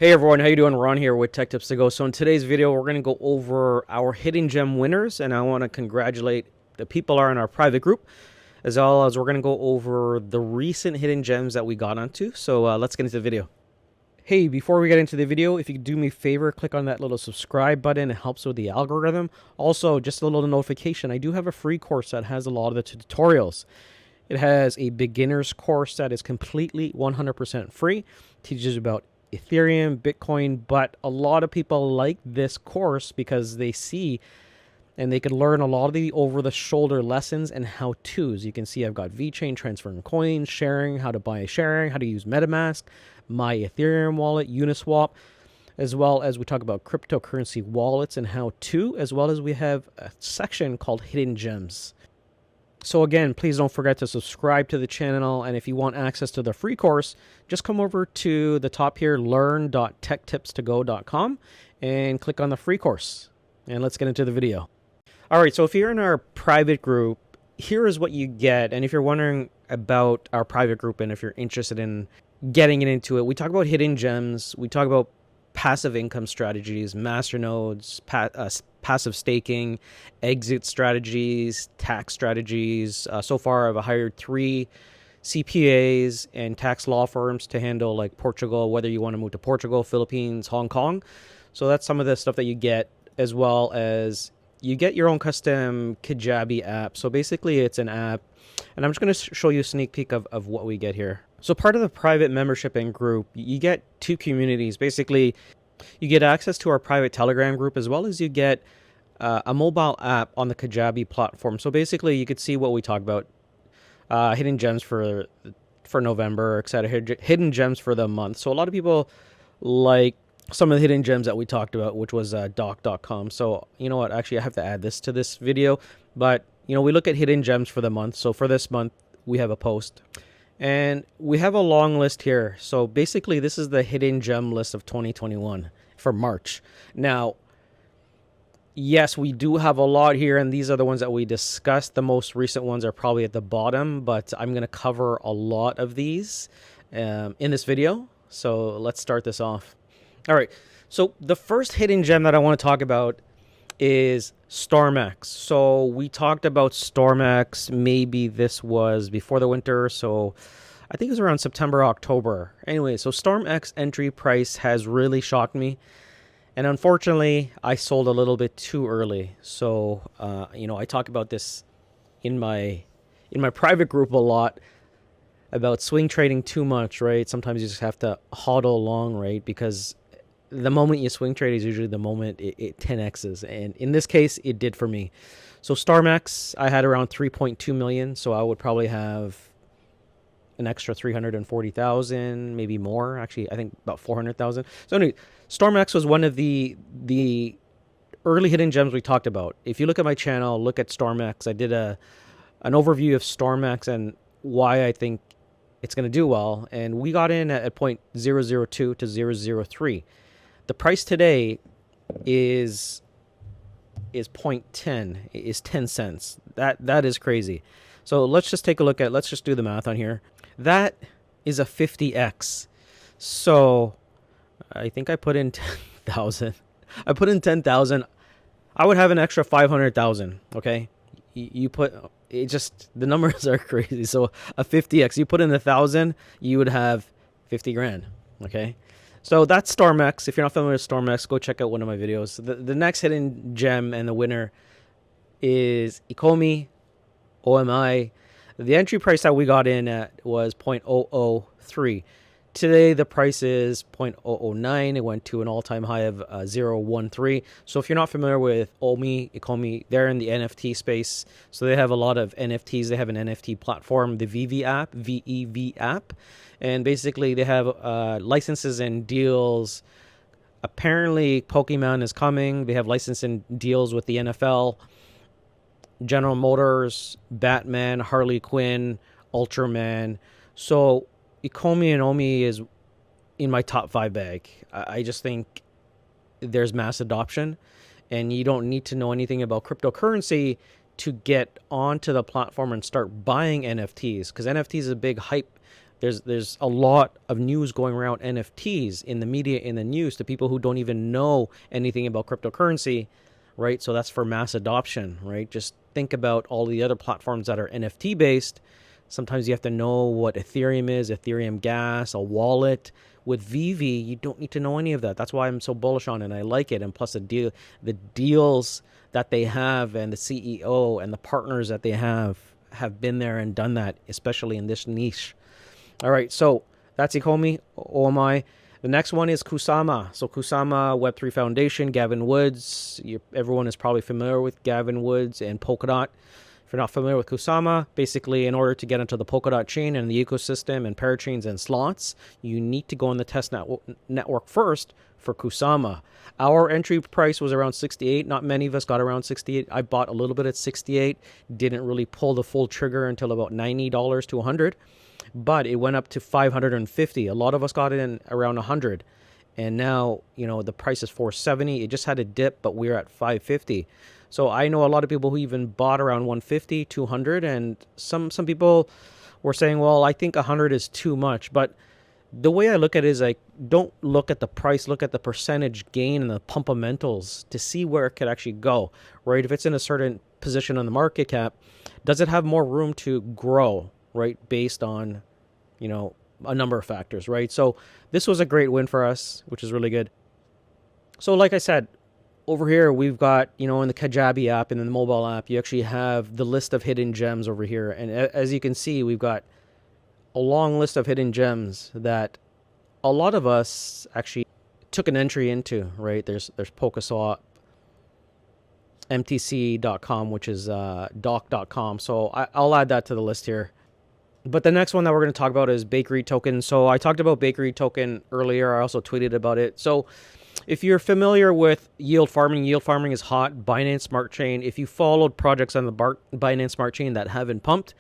Hey everyone, how you doing? Ron here with TechTipsToGo. So in today's video, we're going to go over our hidden gem winners, and I want to congratulate the people are in our private group, as well as we're going to go over the recent hidden gems that we got onto. So let's get into the video. Hey, before we get into the video, if you could do me a favor, click on that little subscribe button. It helps with the algorithm. Also, just a little notification, I do have a free course that has a lot of the tutorials. It has a beginner's course that is completely 100% free, teaches about Ethereum, Bitcoin, but a lot of people like this course because they see and they can learn a lot of the over-the-shoulder lessons and how-tos. You can see I've got VeChain, transferring coins, sharing, how to buy sharing, how to use MetaMask, my Ethereum wallet, Uniswap, as well as we talk about cryptocurrency wallets and how-to, as well as we have a section called Hidden Gems. So again, please don't forget to subscribe to the channel, and if you want access to the free course, just come over to the top here, learn.techtipstogo.com, and click on the free course. And let's get into the video. All right, so if you're in our private group, here is what you get. And if you're wondering about our private group and if you're interested in getting into it, we talk about hidden gems, we talk about passive income strategies, masternodes, passive staking, exit strategies, tax strategies. So far, I've hired 3 CPAs and tax law firms to handle like Portugal, whether you want to move to Portugal, Philippines, Hong Kong. So that's some of the stuff that you get, as well as you get your own custom Kajabi app. So basically, it's an app, and I'm just going to show you a sneak peek of what we get here. So part of the private membership and group, you get 2 communities. Basically, you get access to our private Telegram group, as well as you get a mobile app on the Kajabi platform. So basically, you could see what we talk about, hidden gems for November, etc., hidden gems for the month. So a lot of people like some of the hidden gems that we talked about, which was doc.com. So you know what? Actually, I have to add this to this video. But you know, we look at hidden gems for the month. So for this month, we have a post. And we have a long list here. So basically, this is the hidden gem list of 2021 for March. Now, yes, we do have a lot here, and these are the ones that we discussed. The most recent ones are probably at the bottom, but I'm going to cover a lot of these in this video. So let's start this off. All right. So the first hidden gem that I want to talk about is Starmax. So we talked about Starmax, maybe this was before the winter, so I think it was around September, October. Anyway, so Starmax entry price has really shocked me, and unfortunately I sold a little bit too early. So you know, I talk about this in my private group a lot about swing trading too much, right? Sometimes you just have to hodl along, right? Because the moment you swing trade is usually the moment it 10x's, and in this case it did for me. So Starmax, I had around 3.2 million, so I would probably have an extra 340,000, maybe more. Actually, I think about 400,000. So anyway, Starmax was one of the early hidden gems we talked about. If you look at my channel, look at Starmax. I did an overview of Starmax and why I think it's going to do well, and we got in at 0.002 to 0.003. The price today is 0.10, is 10 cents. That is crazy. So let's just take a look at, let's just do the math on here. That is a 50x. So I think I put in 10,000. I put in 10,000. I would have an extra 500,000. Okay. You put it, just the numbers are crazy. So a 50x, you put in 1,000, you would have 50 grand. Okay. So that's Starmax. If you're not familiar with Starmax, go check out one of my videos. The next hidden gem and the winner is Ecomi, OMI. The entry price that we got in at was 0.003. Today, the price is 0.009. It went to an all-time high of 0.13. So if you're not familiar with Ecomi, they're in the NFT space. So they have a lot of NFTs. They have an NFT platform, the VEV app. And basically, they have licenses and deals. Apparently, Pokemon is coming. They have license and deals with the NFL, General Motors, Batman, Harley Quinn, Ultraman. So Ecomi and Omi is in my top 5 bag. I just think there's mass adoption, and you don't need to know anything about cryptocurrency to get onto the platform and start buying NFTs, because NFTs is a big hype There's a lot of news going around NFTs in the media, in the news, to people who don't even know anything about cryptocurrency, right? So that's for mass adoption, right? Just think about all the other platforms that are NFT based. Sometimes you have to know what Ethereum is, Ethereum Gas, a wallet. With Vivi, you don't need to know any of that. That's why I'm so bullish on it, and I like it. And plus the deals that they have, and the CEO and the partners that they have been there and done that, especially in this niche. All right, so that's Ecomi, OMI. The next one is Kusama. So Kusama Web3 Foundation, Gavin Woods. Everyone is probably familiar with Gavin Woods and Polkadot. If you're not familiar with Kusama, basically in order to get into the Polkadot chain and the ecosystem and parachains and slots, you need to go on the test network first for Kusama. Our entry price was around 68. Not many of us got around 68. I bought a little bit at 68. Didn't really pull the full trigger until about $90 to 100. But it went up to 550. A lot of us got it in around 100. And now, the price is 470. It just had a dip, but we're at 550. So I know a lot of people who even bought around 150, 200, and some people were saying, well, I think 100 is too much. But the way I look at it is, like, don't look at the price, look at the percentage gain and the pumpamentals to see where it could actually go, right? If it's in a certain position on the market cap, does it have more room to grow, right? Based on, a number of factors, right? So this was a great win for us, which is really good. So like I said, over here, we've got, in the Kajabi app and in the mobile app, you actually have the list of hidden gems over here. And as you can see, we've got a long list of hidden gems that a lot of us actually took an entry into, right? There's Polkaswap, MTC.com, which is doc.com. So I'll add that to the list here. But the next one that we're going to talk about is Bakery Token. So I talked about Bakery Token earlier. I also tweeted about it. So if you're familiar with yield farming is hot. Binance Smart Chain. If you followed projects on the Binance Smart Chain that haven't pumped,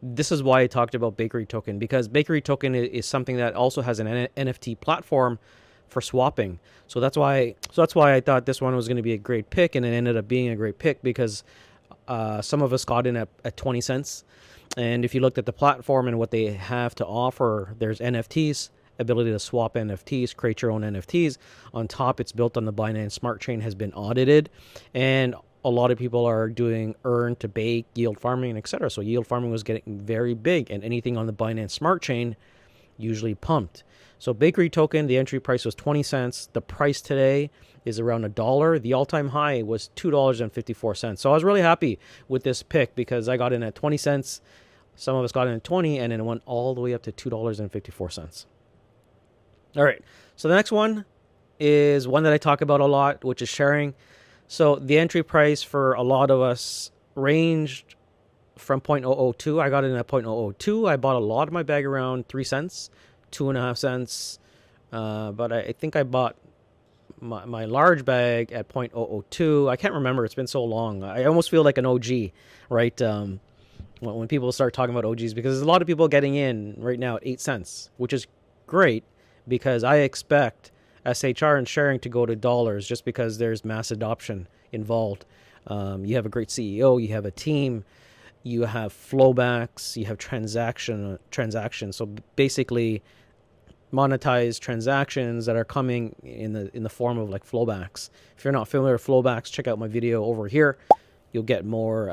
this is why I talked about Bakery Token, because Bakery Token is something that also has an NFT platform for swapping. So that's why I thought this one was going to be a great pick, and it ended up being a great pick because some of us got in at 20 cents. And if you looked at the platform and what they have to offer, there's NFTs, ability to swap NFTs, create your own NFTs. On top, it's built on the Binance Smart Chain, has been audited, and a lot of people are doing earn to bake, yield farming, etc. So yield farming was getting very big, and anything on the Binance Smart Chain usually pumped. So Bakery Token, the entry price was 20 cents. The price today is around $1. The all-time high was $2.54. So I was really happy with this pick because I got in at 20 cents. Some of us got in at 20, and then it went all the way up to $2.54. All right. So the next one is one that I talk about a lot, which is sharing. So the entry price for a lot of us ranged from 0.002. I got in at 0.002. I bought a lot of my bag around 3 cents, 2.5 cents. But I think I bought my large bag at 0.002. I can't remember. It's been so long. I almost feel like an OG, right? When people start talking about OGs, because there's a lot of people getting in right now at 8 cents, which is great because I expect SHR and sharing to go to dollars just because there's mass adoption involved. You have a great CEO, you have a team, you have flowbacks, you have transactions. So basically, monetized transactions that are coming in the form of like flowbacks. If you're not familiar with flowbacks, check out my video over here. You'll get more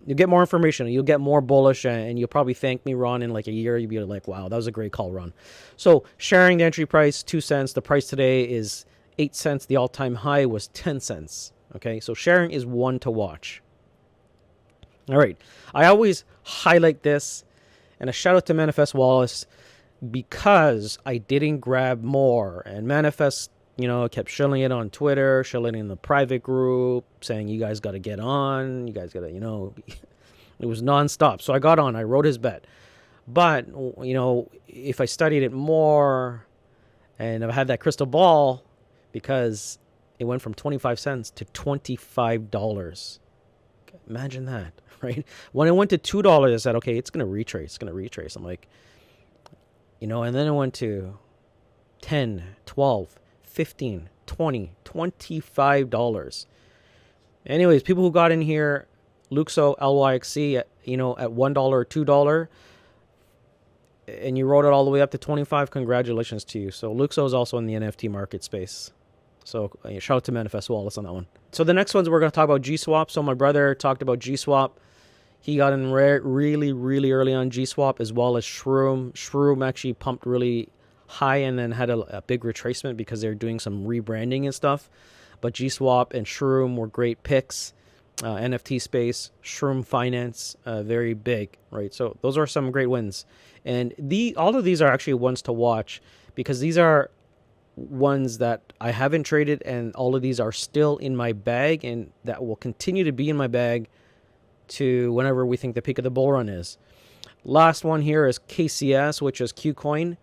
information. You'll get more bullish, and you'll probably thank me, Ron, in like a year. You'll be like, wow, that was a great call, Ron. So sharing, the entry price, 2 cents. The price today is 8 cents. The all-time high was 10 cents. Okay, so sharing is one to watch. All right. I always highlight this, and a shout out to Manifest Wallace because I didn't grab more. And Manifest, kept shilling it on Twitter, shilling it in the private group, saying, you guys got to get on. You guys got to, it was nonstop. So I got on. I wrote his bet. But, if I studied it more and I had that crystal ball, because it went from 25 cents to $25. Imagine that, right? When it went to $2, I said, okay, it's going to retrace. I'm like, and then it went to 10, 12, 15, 20, $25. Anyways, people who got in here, Luxo, LYXC, at $1 or $2, and you rode it all the way up to 25, congratulations to you. So Luxo is also in the NFT market space. So shout out to Manifest Wallace on that one. So the next ones we're going to talk about G-Swap. So my brother talked about G-Swap. He got in really, really early on G-Swap, as well as Shroom. Shroom actually pumped really high and then had a big retracement because they're doing some rebranding and stuff. But G-Swap and Shroom were great picks. NFT space, Shroom Finance, very big, right? So those are some great wins. And all of these are actually ones to watch, because these are ones that I haven't traded, and all of these are still in my bag, and that will continue to be in my bag to whenever we think the peak of the bull run is. Last one here is KCS, which is Qcoin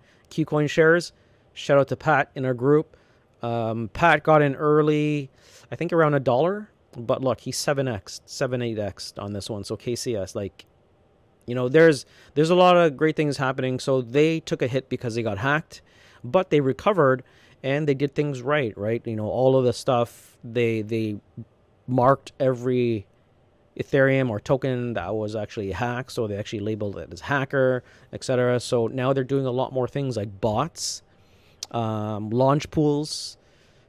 shares. Shout out to Pat in our group. Pat got in early, I think around $1, but look, he's 8x on this one. So KCS, like, you know, there's a lot of great things happening. So they took a hit because they got hacked, but they recovered and they did things right? You know, all of the stuff, they marked every Ethereum or token that was actually hacked, so they actually labeled it as hacker, etc. So now they're doing a lot more things like bots, launch pools,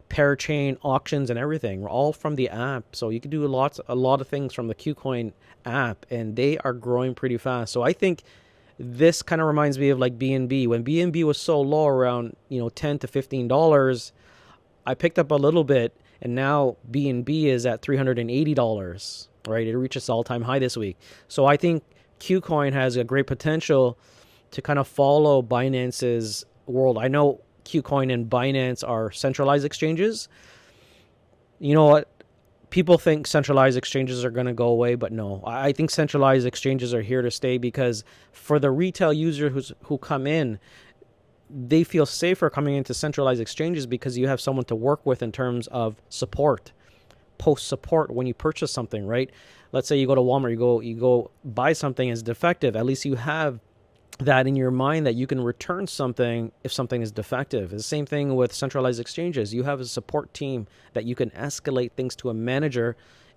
parachain auctions, and everything, all from the app. So you can do a lot of things from the Qcoin app, and they are growing pretty fast. So I think this kind of reminds me of like BNB. When BNB was so low, around, you know, $10 to $15, I picked up a little bit, and now BNB is at $380. Right, it reached its all-time high this week. So I think Qcoin has a great potential to kind of follow Binance's world. I know Qcoin and Binance are centralized exchanges. You know what? People think centralized exchanges are going to go away, but no. I think centralized exchanges are here to stay, because for the retail users who come in, they feel safer coming into centralized exchanges because you have someone to work with in terms of support. Post support when you purchase something, right? Let's say you go to Walmart, you go buy something is defective. At least you have that in your mind that you can return something if something is defective. It's the same thing with centralized exchanges. You have a support team that you can escalate things to a manager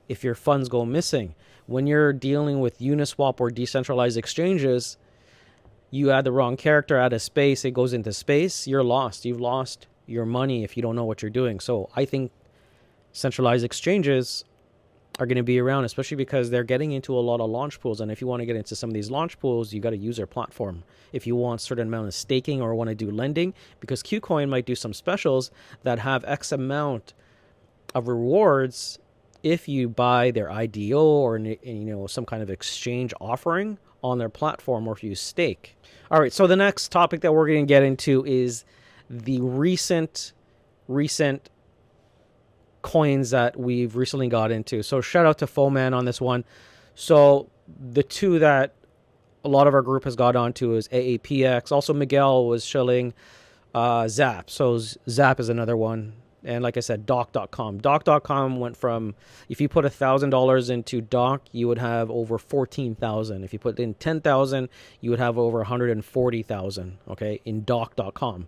if your funds go missing. When you're dealing with Uniswap or decentralized exchanges, you add the wrong character, add a space, it goes into space, you're lost. You've lost your money if you don't know what you're doing. So I think centralized exchanges are going to be around, especially because they're getting into a lot of launch pools. And if you want to get into some of these launch pools, you got to use their platform. If you want a certain amount of staking or want to do lending, because Qcoin might do some specials that have X amount of rewards if you buy their IDO or, you know, some kind of exchange offering on their platform, or if you stake. All right, so the next topic that we're going to get into is the recent coins that we've recently got into. So shout out to Foman on this one. So the two that a lot of our group has got onto is AAPX. Also Miguel was shilling Zap. So Zap is another one. And like I said, doc.com. Doc.com went from, if you put $1,000 into Doc, you would have over 14,000. If you put in 10,000, you would have over 140,000, okay, in doc.com.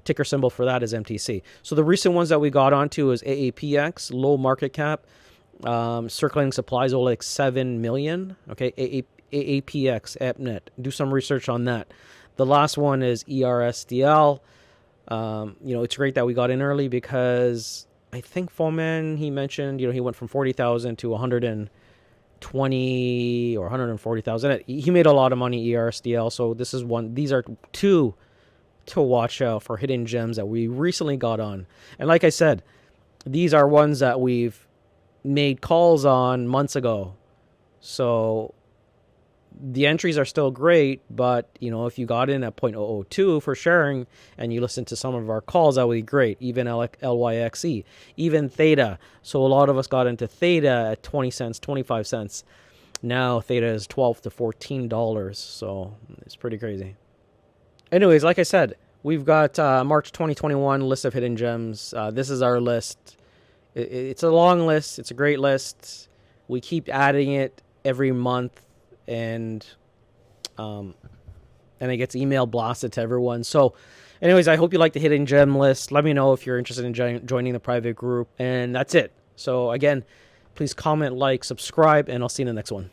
Ticker symbol for that is MTC. So the recent ones that we got onto is AAPX, low market cap, circulating supplies only like 7 million. Okay, AAPX, AppNet. Do some research on that. The last one is ERSDL. You know, it's great that we got in early, because I think Foman, he mentioned, you know, he went from 40,000 to 120 or 140,000. He made a lot of money, ERSDL. So this is one. These are two to watch out for hidden gems that we recently got on. And like I said, these are ones that we've made calls on months ago. So the entries are still great, but you know, if you got in at 0.002 for sharing and you listen to some of our calls, that would be great. Even LYXE, even Theta. So a lot of us got into Theta at 20 cents, 25 cents. Now Theta is $12 to $14. So it's pretty crazy. Anyways, like I said, we've got March 2021 list of hidden gems. This is our list. It's a long list. It's a great list. We keep adding it every month, and it gets email blasted to everyone. So, anyways, I hope you like the hidden gem list. Let me know if you're interested in joining the private group, and that's it. So again, please comment, like, subscribe, and I'll see you in the next one.